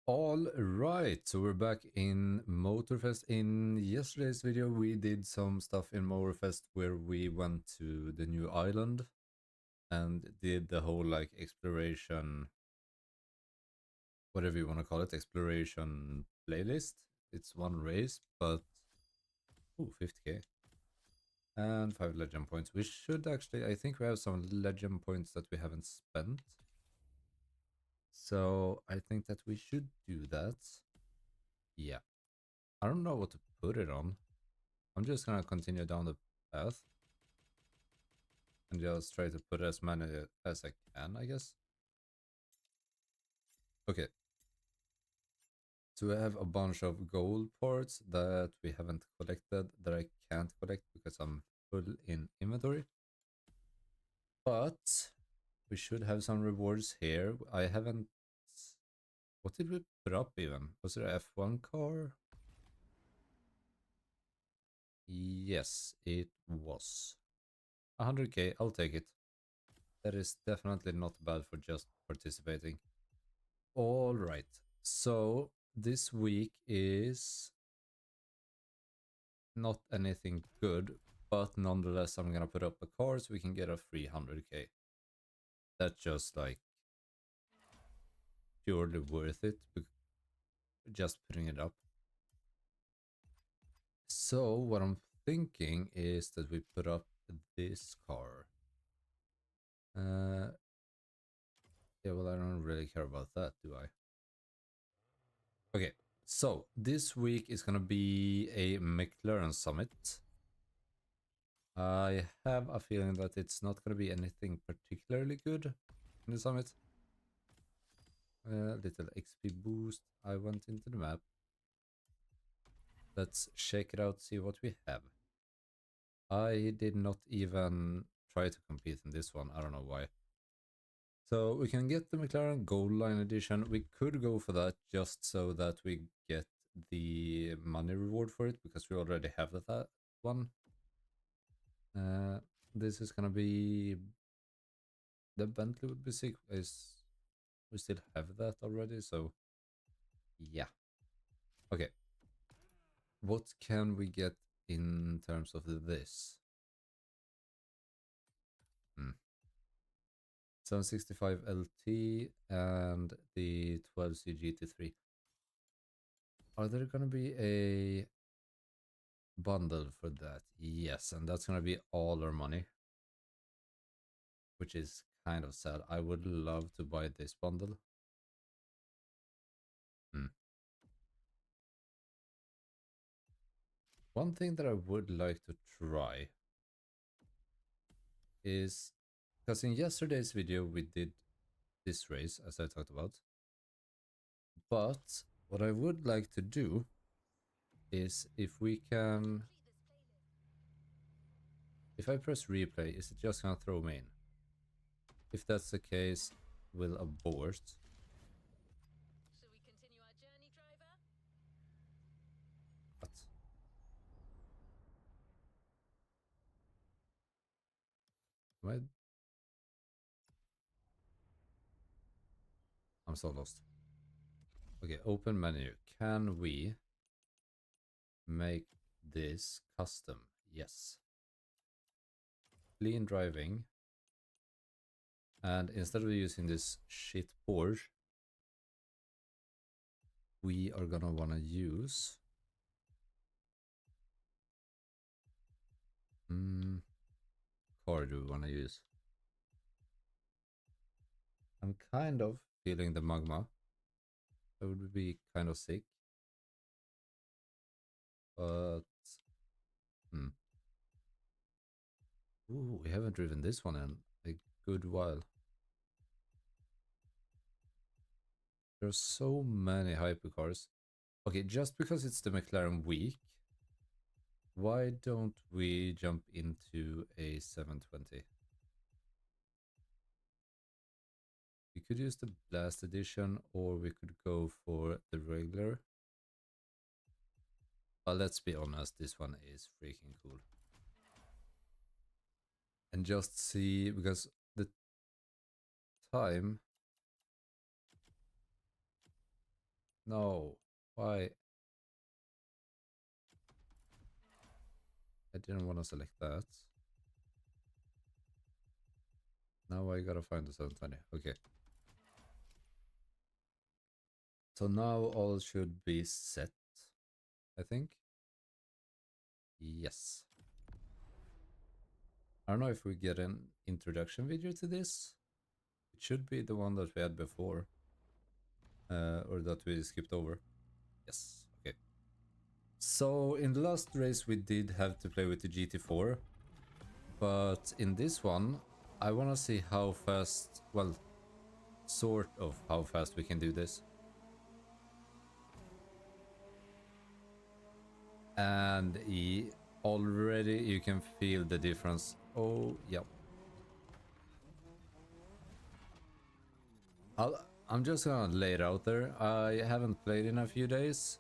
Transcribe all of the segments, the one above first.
All right, so we're back in Motorfest. In yesterday's video, we did some stuff in Motorfest where we went to the new island and did the whole like exploration, whatever you want to call it, exploration playlist. It's one race, but ooh, 50k and 5 legend points. We should actually, I think we have some legend points that we haven't spent. So I think that we should do that. Yeah. I don't know what to put it on. I'm just gonna continue down the path and just try to put as many as I can, I guess. Okay. So we have a bunch of gold parts that we haven't collected that I can't collect because I'm full in inventory. But we should have some rewards here. I haven't... What did we put up even? Was it an F1 car? Yes, it was. 100k, I'll take it. That is definitely not bad for just participating. All right. So this week is not anything good, but nonetheless, I'm gonna put up a car so we can get a 300k. That's just like purely worth it, just putting it up. So what I'm thinking is that we put up this car. Yeah, well, I don't really care about that, do I? Okay, so this week is gonna be a McLaren summit. I have a feeling that it's not going to be anything particularly good in the summit. Little XP boost. I went into the map. Let's check it out, see what we have. I did not even try to compete in this one. I don't know why. So we can get the McLaren Gold Line Edition. We could go for that just so that we get the money reward for it because we already have that one. This is going to be... The Bentley would be sick. We still have that already, so yeah. Okay. What can we get in terms of this? 765 LT and the 12C GT3. Are there gonna be a bundle for that? Yes, and that's gonna be all our money, which is kind of sad. I would love to buy this bundle. One thing that I would like to try is, because in yesterday's video we did this race, as I talked about, but what I would like to do is if we can... If I press replay, is it just gonna throw me in? If that's the case, we'll abort. What? Am I... I'm so lost. Okay, open menu. Can we make this custom? Yes. Clean driving. And instead of using this shit Porsche, we are gonna wanna use... car do we wanna use? I'm kind of feeling the magma. That would be kind of sick. But... Ooh, we haven't driven this one in a good while. There's so many hypercars. Okay, just because it's the McLaren week, why don't we jump into a 720? We could use the Blast Edition, or we could go for the regular. But let's be honest, this one is freaking cool. And just see, because the time... No. Why? I didn't want to select that. Now I gotta find the 720. Okay. So now all should be set, I think. Yes. I don't know if we get an introduction video to this. It should be the one that we had before. Or that we skipped over. Yes. Okay. So in the last race we did have to play with the GT4. But in this one, I want to see how fast, well, sort of how fast we can do this. And already you can feel the difference. Oh, yeah. I'm just gonna lay it out there. I haven't played in a few days,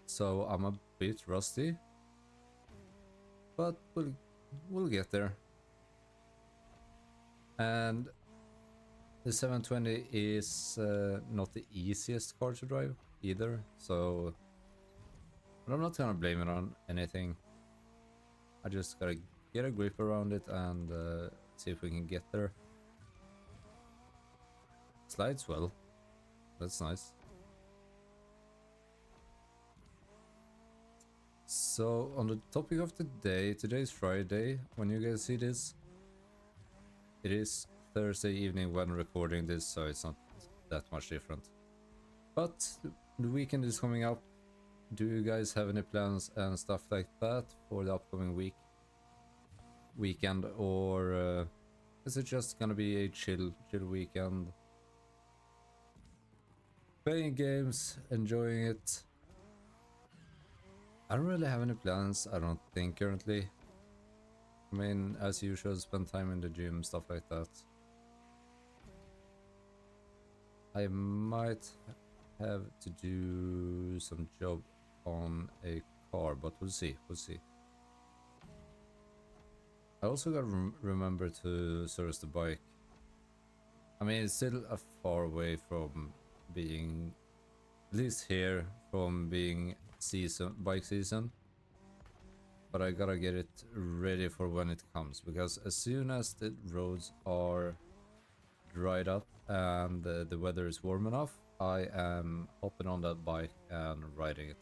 so I'm a bit rusty. But we'll get there. And the 720 is not the easiest car to drive either, so but I'm not gonna blame it on anything. I just gotta get a grip around it and see if we can get there. Slides well. That's nice. So on the topic of the day, today is Friday. When you guys see this, it is Thursday evening when recording this, so it's not that much different. But the weekend is coming up. Do you guys have any plans and stuff like that for the upcoming weekend, or is it just gonna be a chill weekend? Playing games, enjoying it. I don't really have any plans, I don't think currently. I mean, as usual, spend time in the gym, stuff like that. I might have to do some job on a car, but we'll see, we'll see. I also gotta remember to service the bike. I mean, it's still a far way from being, at least here, from being bike season. But I gotta get it ready for when it comes, because as soon as the roads are dried up and the weather is warm enough, I am hopping on that bike and riding it.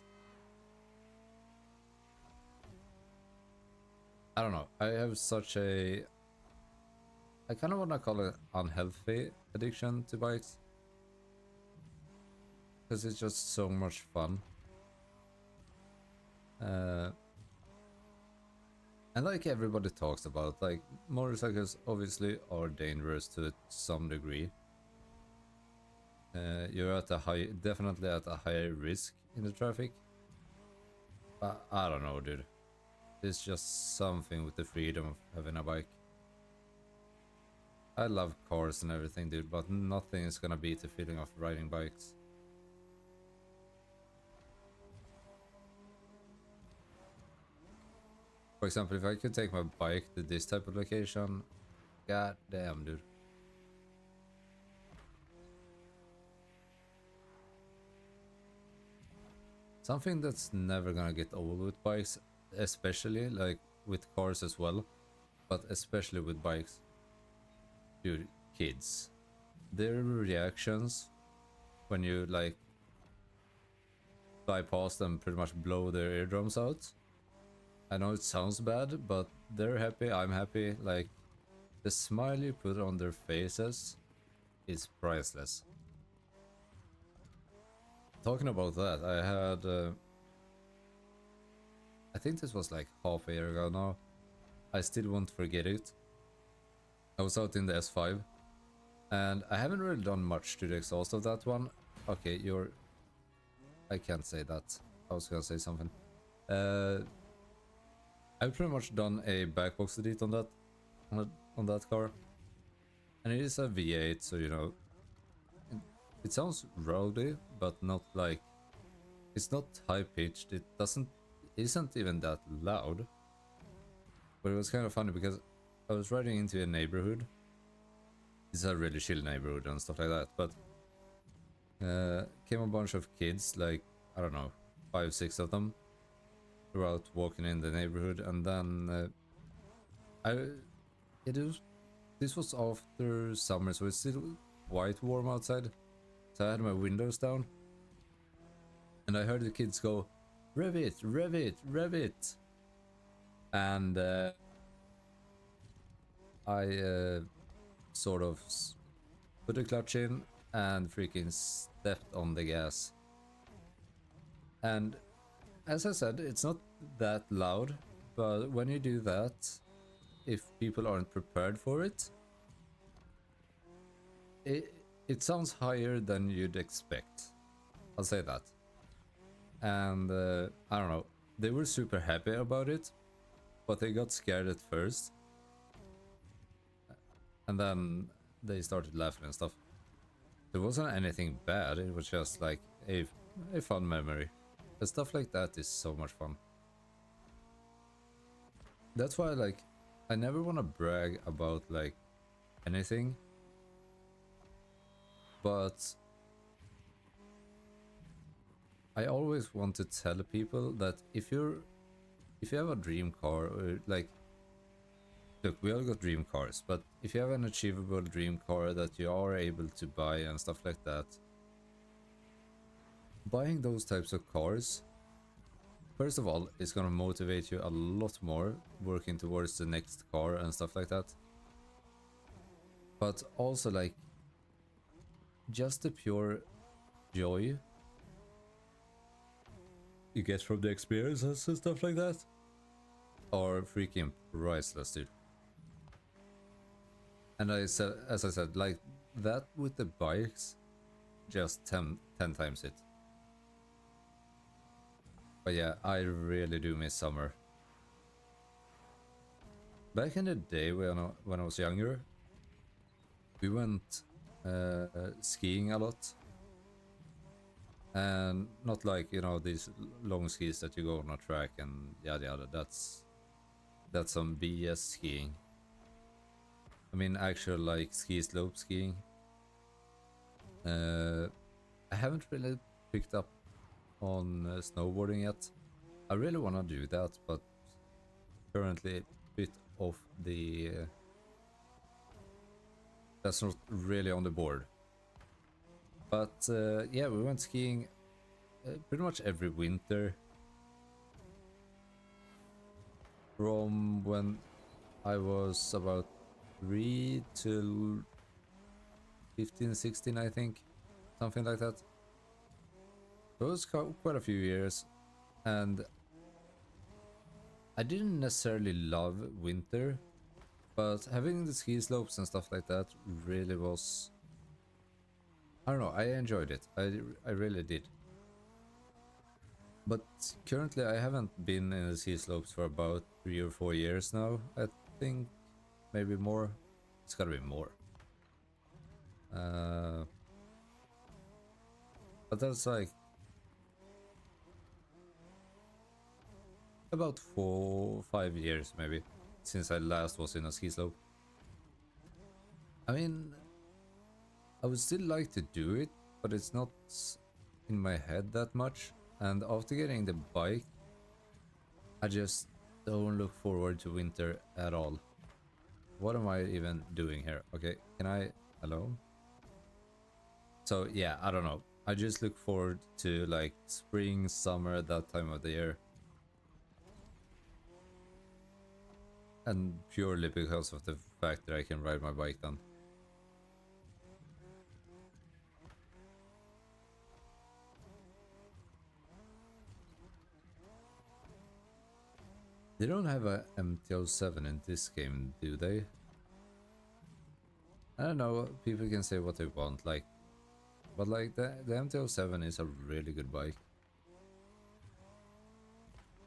I don't know, I have such a, I kind of want to call it unhealthy addiction to bikes, because it's just so much fun. And like everybody talks about, like, motorcycles obviously are dangerous to some degree. You're at a definitely at a higher risk in the traffic. But I don't know, dude. It's just something with the freedom of having a bike. I love cars and everything, dude, but nothing is gonna beat the feeling of riding bikes. For example, if I could take my bike to this type of location, god damn, dude. Something that's never gonna get old with bikes, especially like with cars as well, but especially with bikes. Dude, kids. Their reactions when you like bypass them, pretty much blow their eardrums out. I know it sounds bad, but they're happy, I'm happy. Like, the smile you put on their faces is priceless. Talking about that, I had I think this was like half a year ago now. I still won't forget it. I was out in the S5 and I haven't really done much to the exhaust of that one. Okay, I can't say that. I was gonna say something. I've pretty much done a backbox edit on that car. And it is a V8, so you know, it sounds rowdy, but not like, it's not high pitched. It isn't even that loud. But it was kind of funny because I was riding into a neighborhood. It's a really chill neighborhood and stuff like that, but Came a bunch of kids, like, I don't know, 5, 6 of them, throughout walking in the neighborhood, and then it was this was after summer, so it's still quite warm outside. So I had my windows down, and I heard the kids go, "Rev it, rev it, rev it," and I sort of put the clutch in and freaking stepped on the gas. And as I said, it's not that loud, but when you do that, if people aren't prepared for it, it sounds higher than you'd expect. I'll say that. And I don't know, they were super happy about it, but they got scared at first. And then they started laughing and stuff. There wasn't anything bad, it was just like a fun memory. And stuff like that is so much fun. That's why, like, I never want to brag about, like, anything. But I always want to tell people that if you have a dream car, or like, look, we all got dream cars, but if you have an achievable dream car that you are able to buy and stuff like that, buying those types of cars, first of all, is gonna motivate you a lot more working towards the next car and stuff like that. But also, like, just the pure joy you get from the experiences and stuff like that are freaking priceless, dude. And as I said, like, that with the bikes, just 10 times it. But yeah, I really do miss summer. Back in the day when I was younger, we went skiing a lot. And not like, you know, these long skis that you go on a track and yada yada. That's some BS skiing. I mean, actual, like, ski slope skiing. I haven't really picked up on snowboarding yet. I really want to do that, but currently a bit off the... that's not really on the board. But yeah, we went skiing pretty much every winter. From when I was about 3 till 15, 16, I think. Something like that. It was quite a few years. And I didn't necessarily love winter, but having the ski slopes and stuff like that really was... I don't know, I enjoyed it. I really did. But currently I haven't been in the ski slopes for about 3 or 4 years now. I think maybe more. It's gotta be more. But that's like about 4-5 years maybe since I last was in a ski slope. I mean, I would still like to do it, but it's not in my head that much. And after getting the bike, I just don't look forward to winter at all. What am I even doing here? Okay, can I... hello? So yeah, I don't know. I just look forward to, like, spring, summer, that time of the year. And purely because of the fact that I can ride my bike then. They don't have a MT-07 in this game, do they? I don't know, people can say what they want, like, but like the MT-07 is a really good bike.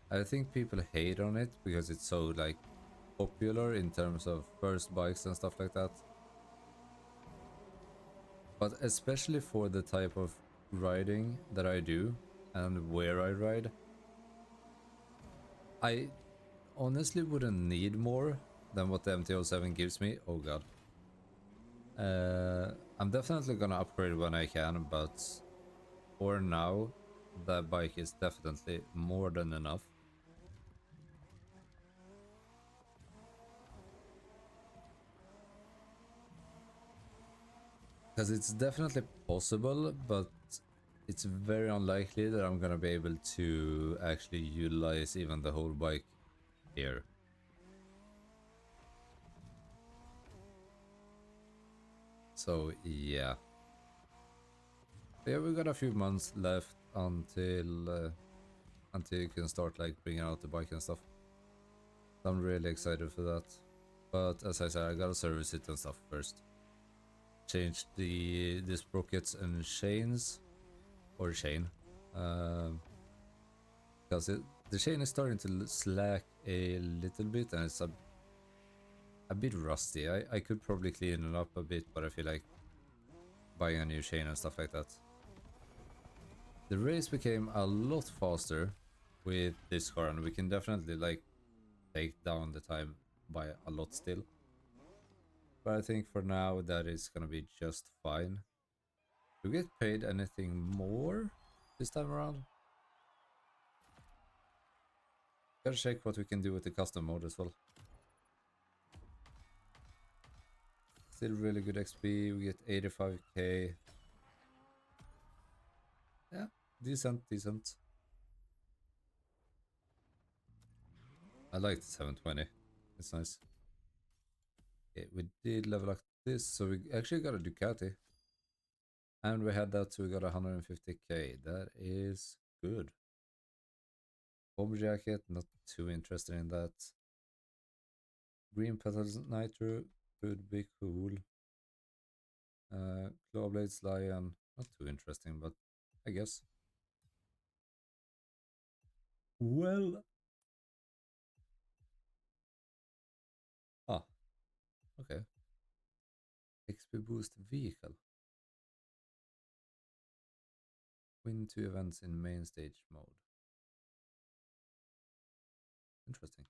I think people hate on it because it's so, like, popular in terms of first bikes and stuff like that. But especially for the type of riding that I do and where I ride, I honestly wouldn't need more than what the MT-07 gives me. Oh god. I'm definitely gonna upgrade when I can, but for now, that bike is definitely more than enough. Because it's definitely possible, but it's very unlikely that I'm gonna be able to actually utilize even the whole bike here. So yeah. Yeah, we got a few months left until you can start like bringing out the bike and stuff. So I'm really excited for that. But as I said, I gotta service it and stuff first. Change the sprockets and chains, or chain, because the chain is starting to slack a little bit, and it's a bit rusty. I could probably clean it up a bit, but I feel like buying a new chain and stuff like that. The race became a lot faster with this car, and we can definitely like take down the time by a lot still. But I think for now that is gonna be just fine. Do we get paid anything more this time around? Gotta check what we can do with the custom mode as well. Still really good XP. We get 85k. Yeah, decent, decent. I like the 720. It's nice. Okay, we did level up this, so we actually got a Ducati. And we had that, so we got 150k. That is good. Bomber jacket, not too interested in that. Green petals nitro could be cool. Claw blades lion, not too interesting, but I guess. Well, ah, okay. XP boost vehicle. Win 2 events in main stage mode. Interesting.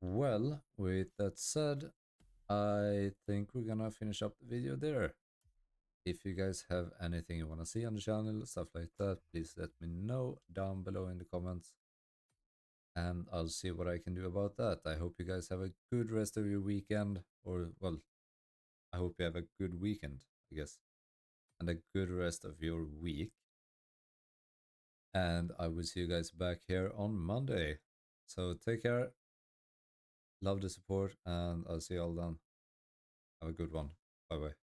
Well, with that said, I think we're gonna finish up the video there. If you guys have anything you want to see on the channel, stuff like that, please let me know down below in the comments. And I'll see what I can do about that. I hope you guys have a good rest of your weekend. Or, well, I hope you have a good weekend, I guess. And a good rest of your week. And I will see you guys back here on Monday. So take care. Love the support, and I'll see you all then. Have a good one. Bye bye.